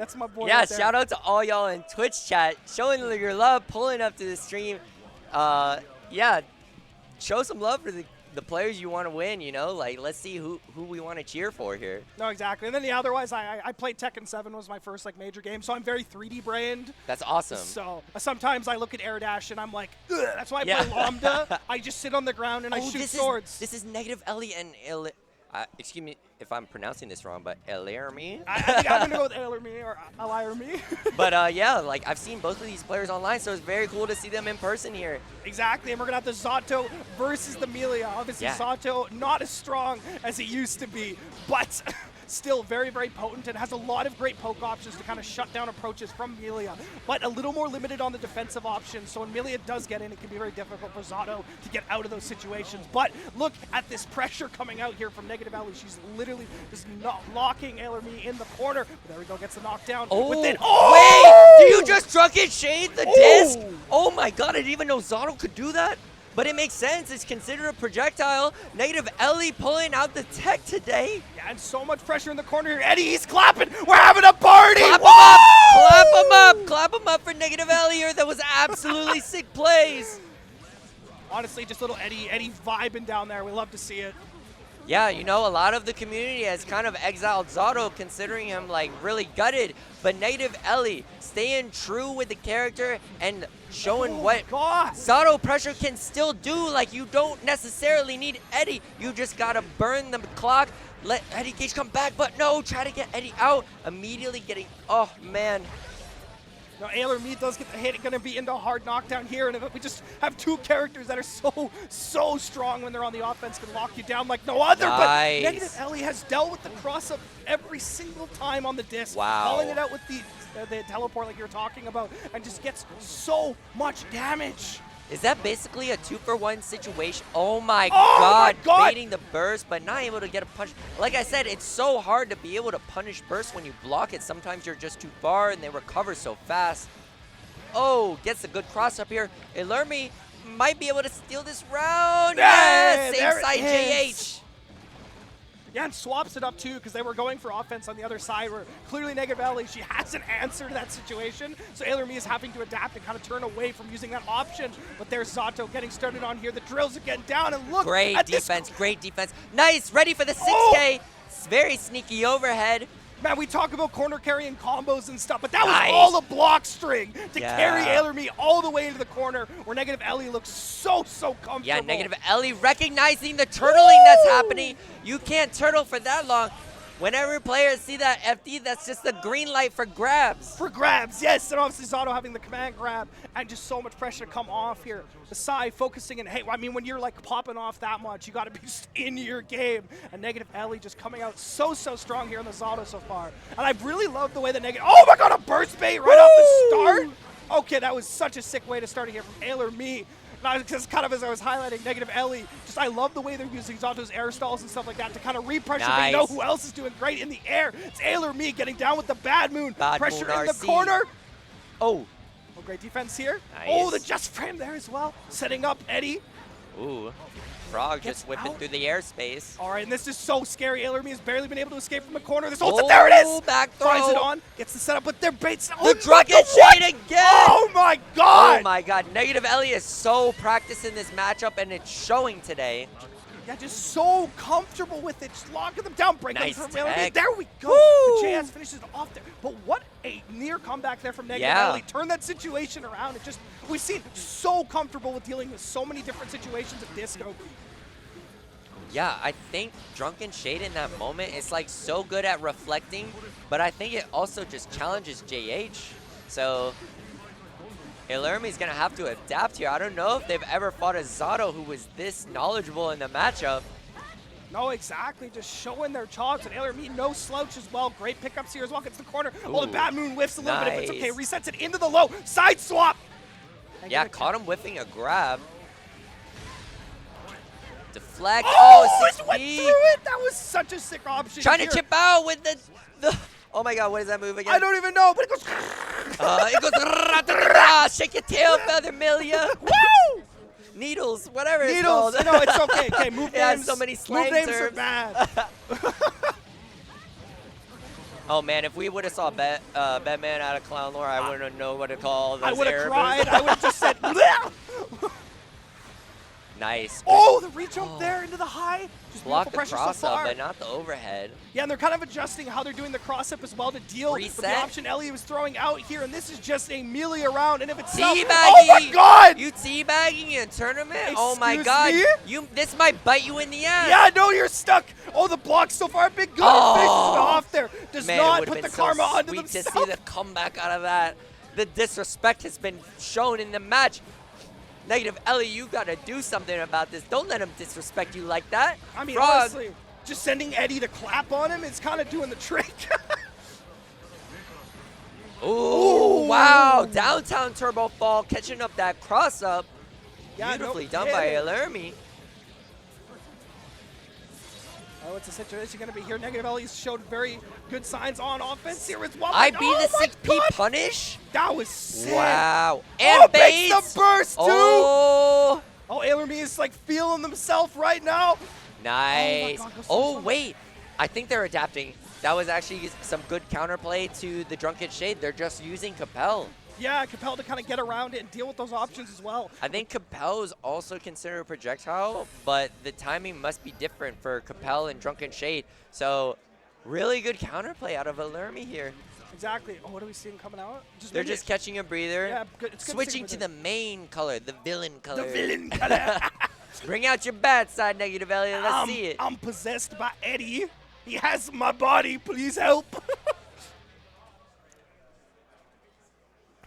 That's my boy. Yeah, right there. shout out to all y'all in Twitch chat, showing your love, pulling up to the stream. Yeah, show some love for the players you want to win, you know? Like, let's see who we want to cheer for here. No, exactly. And then, yeah, otherwise, I played Tekken 7 was my first, like, major game, so I'm very 3D brained. That's awesome. So sometimes I look at air dash and I'm like, ugh. That's why I play Lambda. I just sit on the ground and I shoot swords. This is negative Ellie and excuse me if I'm pronouncing this wrong, but Ailermii? I think I'm going to go with Ailermii or Ailermii. But yeah, like I've seen both of these players online, so it's very cool to see them in person here. Exactly, and we're going to have the Zato versus the Millia. Obviously, Zato not as strong as he used to be, but still very, very potent and has a lot of great poke options to kind of shut down approaches from Millia, but a little more limited on the defensive options. So when Millia does get in, it can be very difficult for Zato to get out of those situations. But look at this pressure coming out here from negative Ellie. She's literally just not locking Ailermii in the corner. There we go, gets the knockdown. Wait, do you just drunken shade the disc? Oh my god, I didn't even know Zato could do that. But it makes sense. It's considered a projectile. Negative Ellie pulling out the tech today. Yeah, and so much pressure in the corner here. Eddie, he's clapping. We're having a party. Clap him up. Clap him up. Clap him up for negative Ellie here. That was absolutely sick plays. Honestly, just little Eddie vibing down there. We love to see it. Yeah, you know, a lot of the community has kind of exiled Zato, considering him like really gutted. But negative Ellie staying true with the character and showing what Zato pressure can still do. Like, you don't necessarily need Eddie. You just gotta burn the clock, let Eddie Gage come back, but no, try to get Eddie out. Immediately getting, oh man. Now, Ailermii does get the hit, going to be into a hard knockdown here, and we just have two characters that are so strong when they're on the offense, can lock you down like no other. Nice. But negative Ellie has dealt with the cross-up every single time on the disc. Wow. Calling it out with the teleport like you were talking about, and just gets so much damage. Is that basically a 2-for-1 situation? Oh my god, baiting the burst, but not able to get a punch. Like I said, it's so hard to be able to punish burst when you block it. Sometimes you're just too far and they recover so fast. Oh, gets a good cross up here. Ailermii might be able to steal this round. Yes, same side JH. Yeah, and swaps it up too, because they were going for offense on the other side, where clearly negative Ellie, she hasn't answered that situation. So Ailermii is having to adapt and kind of turn away from using that option. But there's Zato getting started on here. The drills are getting down, and look at defense, great defense. Nice, ready for the 6K. Very sneaky overhead. Man, we talk about corner carrying combos and stuff, but that was all a block string to carry Ailermii all the way into the corner, where negative Ellie looks so comfortable. Yeah, negative Ellie recognizing the turtling that's happening. You can't turtle for that long. Whenever players see that FD, that's just the green light for grabs. For grabs, yes. And obviously Zato having the command grab and just so much pressure to come off here. The side focusing, and hey, I mean, when you're like popping off that much, you got to be just in your game. And negative Ellie just coming out so strong here in the Zato so far. And I really love the way the negative, oh my god, a burst bait right off the start. Okay, that was such a sick way to start it here from Ailermii. Because kind of as I was highlighting negative Ellie, just I love the way they're using Zato's air stalls and stuff like that to kind of re-pressure. But you know who else is doing great in the air? It's Ailermii getting down with the bad moon. Pressure in the corner. Oh, great defense here. Nice. Oh, the just frame there as well. Setting up Eddie. Ooh. Frog just whipping through the airspace. All right, and this is so scary. Ailermii has barely been able to escape from the corner. This there it is! Back throw. Tries it on, gets the setup, but their baits. The drunken shade again! Oh my god! Oh my god, negative Ellie is so practicing this matchup, and it's showing today. Yeah, just so comfortable with it, just locking them down, break them from Ailermii. There we go. Woo! The JS finishes it off there. But what a near comeback there from negative Ellie. Turn that situation around. It just, we've seen so comfortable with dealing with so many different situations of disco. Yeah, I think Drunken Shade in that moment is like so good at reflecting, but I think it also just challenges JH. So Ailermii's gonna have to adapt here. I don't know if they've ever fought a Zato who was this knowledgeable in the matchup. No, exactly. Just showing their chops. And Ailermii, no slouch as well. Great pickups here as well. Gets the corner. Oh, the bad moon whiffs a little bit. If it's okay, resets it into the low. Side swap. Yeah, caught him whiffing a grab. Deflect. Oh, 6 went through it. That was such a sick option. Trying to chip out with the. Oh my god, what is that move again? I don't even know, but it goes. It goes. Shake your tail feather, Millia. Woo! Needles, whatever it's Needles. called. No, it's okay. Okay, move names. Yeah, so many slang move names terms. are bad. Oh man, if we would have saw Batman out of Clown Lore, I wouldn't know what to call those I would have Ailermii. cried. I would have just said, "Bleh!" Nice. Oh, the reach up there into the high. Just Block the pressure cross so up, far. but not the overhead. Yeah, and they're kind of adjusting how they're doing the cross up as well to deal with the option Ellie was throwing out here, and this is just a Millia round in of itself. Teabagging! Oh my God! You teabagging in a tournament? Oh my Excuse God! me? This might bite you in the ass. Yeah, no, you're stuck. Oh, the block so far been good. Oh. Finishes it off there. Does Man, not it put been the karma so onto sweet themselves. to see the comeback out of that. The disrespect has been shown in the match. Negative Ellie, you gotta do something about this. Don't let him disrespect you like that. I mean, Frog. honestly, just sending Eddie to clap on him is kind of doing the trick. Ooh, wow. Downtown turbo fall, catching up that cross up. Yeah, Beautifully no done by kidding. Ailermii. Oh, it's a situation going to be here. Negative Ellie's showed very good signs on offense here as well. I beat oh the my 6P God. punish. That was sick. Wow. Oh, And makes Bates. the burst too. Oh, Oh, Ailermii is like feeling themselves right now. nice. God, go Oh, so wait. I think they're adapting. That was actually some good counterplay to the Drunken Shade. They're just using Capel. Yeah, Capel to kind of get around it and deal with those options as well. I think Capel is also considered a projectile, but the timing must be different for Capel and Drunken Shade. So really good counterplay out of Ailermii here. Exactly. Oh, what are we seeing coming out? They're just catching a breather. Yeah, good. It's good Switching to seeing the main color, the villain color. the villain color. Bring out your bad side, Negative Ellie. Let's see it. I'm possessed by Eddie. He has my body. Please help.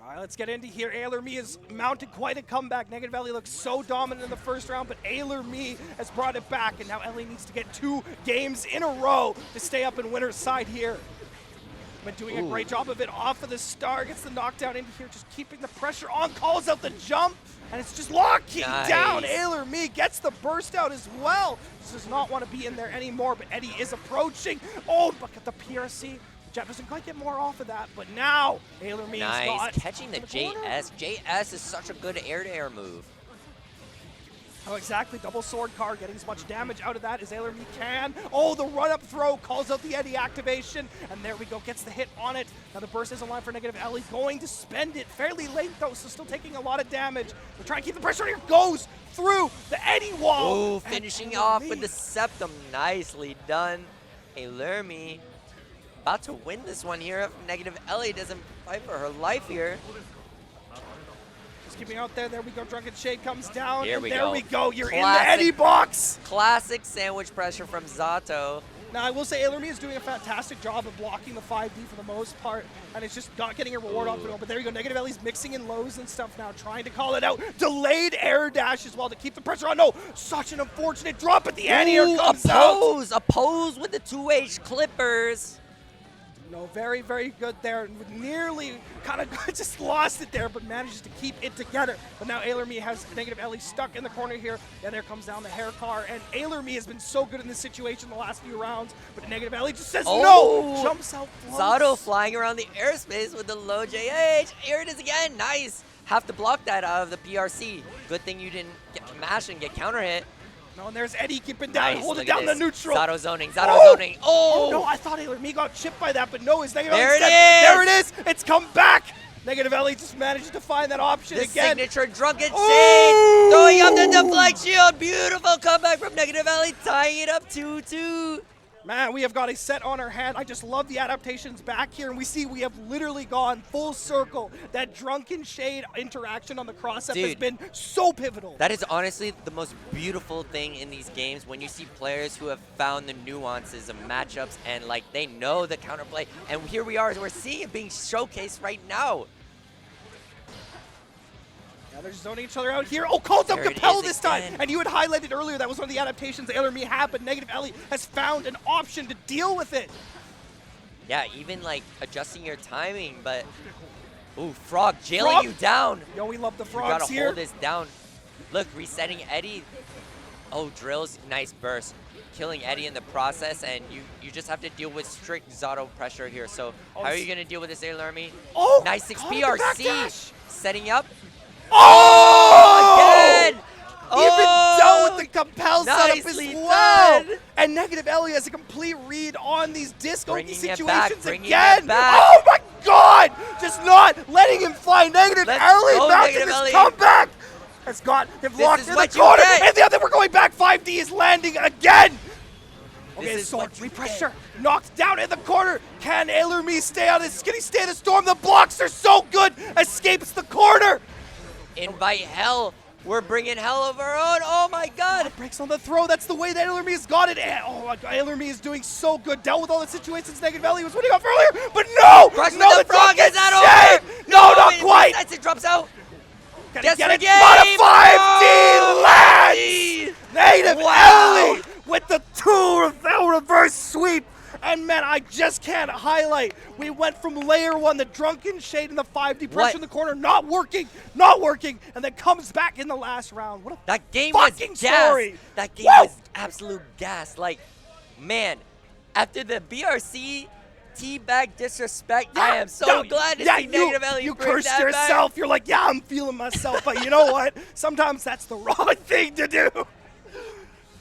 All right, let's get into here. Ailermii has mounted quite a comeback. Negative Ellie looked so dominant in the first round, but Ailermii has brought it back, and now Ellie needs to get 2 games in a row to stay up in winner's side here. Been doing a great job of it off of the start. Gets the knockdown into here, just keeping the pressure on. Calls out the jump, and it's just locking down. Ailermii gets the burst out as well. Does not want to be in there anymore, but Eddie is approaching. Oh, look at the PRC. Jeff doesn't quite get more off of that, but now Ailermii has got catching the JS. JS is such a good air-to-air move. Oh, exactly. Double sword card, getting as much damage out of that as Ailermii can. Oh, the run-up throw calls out the Eddie activation, and there we go, gets the hit on it. Now the burst is alive for Negative Ellie, going to spend it fairly late though, so still taking a lot of damage. We're trying to keep the pressure on here, goes through the Eddie wall. Oh, finishing off with the septum. Nicely done. Ailermii about to win this one here if Negative Ellie doesn't fight for her life here. Just keeping out there. There we go. Drunken Shade comes down. There and we there go. we go. You're in Classic. the Eddie box. Classic sandwich pressure from Zato. Now, I will say Ailermii is doing a fantastic job of blocking the 5D for the most part, and it's just not getting a reward off it all. But there you go. Negative Ellie's mixing in lows and stuff now, trying to call it out. Delayed air dash as well to keep the pressure on. No, such an unfortunate drop at the end here comes out. A pose with the 2H Clippers. No, very, very good there. Nearly kind of just lost it there, but manages to keep it together. But now Ailermii has Negative Ellie stuck in the corner here. And there comes down the hair car. And Ailermii has been so good in this situation the last few rounds. But Negative Ellie just says no. Jumps out close. Zato flying around the airspace with the low JH. Here it is again. Nice. Have to block that out of the PRC. Good thing you didn't get mash and get counter hit. No, and there's Eddie keeping down, Nice, holding look at down the this. neutral. Zato zoning, Zato zoning. Oh no, Oh! I thought Ailermii got chipped by that, but no, it's Negative There Ellie it instead. is. There it is. It's come back. Negative Ellie just manages to find that option The again. signature Drunken Shade. Ooh. Throwing up the deflect shield. Beautiful comeback from Negative Ellie, tying it up 2-2. Man, we have got a set on our hand. I just love the adaptations back here, and we see we have literally gone full circle. That Drunken Shade interaction on the cross-up has been so pivotal. That is honestly the most beautiful thing in these games when you see players who have found the nuances of matchups and like they know the counterplay. And here we are, we're seeing it being showcased right now. Now they're just zoning each other out here. Oh, calls out There it Capel is this time. again. And you had highlighted earlier that was one of the adaptations that Ailermii had, but Negative Ellie has found an option to deal with it. Yeah, even like adjusting your timing, but ooh, Frog jailing Frog. you down. Yo, we love the You frogs gotta here. hold this down. Look, resetting Eddie. Oh, drills, nice burst. Killing Eddie in the process, and you just have to deal with strict Zato pressure here. So how are you gonna deal with this Ailermii? Oh, Nice 6 caught the back PRC. dash. Setting up. Oh! Again! Even dealt with the compel setup as Nicely well. done. And Negative Ellie has a complete read on these disco Bringing it situations back, again. back. Oh my God! Just not letting him fly. Negative Let's Ellie go, mounting Negative his Ellie. comeback. Has got him This locked is in the what you corner. get. And the other, we're going back. 5D is landing again. Okay, This is sword what you pressure knocked down in the corner. Can Ailermii stay on his? Can he stay the storm? The blocks are so good. Escapes the corner. Invite hell. We're bringing hell of our own. Oh my God. Breaks on the throw. That's the way that Ailermii has got it. And, oh my God, Ailermii is doing so good. Dealt with all the situations Negative Ellie was winning off earlier, but no! Crush No, with the drop frog. gets Is that over? saved! No, not it quite. resets, it drops out. Can Guess he get the it? game. Not a 5D Oh, lands! Negative Wow. Ellie with the reverse sweep. And man, I just can't highlight. We went from layer 1, the drunken shade, and the 5D pressure What? in the corner, not working, and then comes back in the last round. What a That game was fucking gas. story. That game Woo! was absolute gas. Like, man, after the BRC teabag disrespect, I am so glad to see Negative Ellie You bring cursed that yourself. back. You're like, yeah, I'm feeling myself. But you know what? Sometimes that's the wrong thing to do.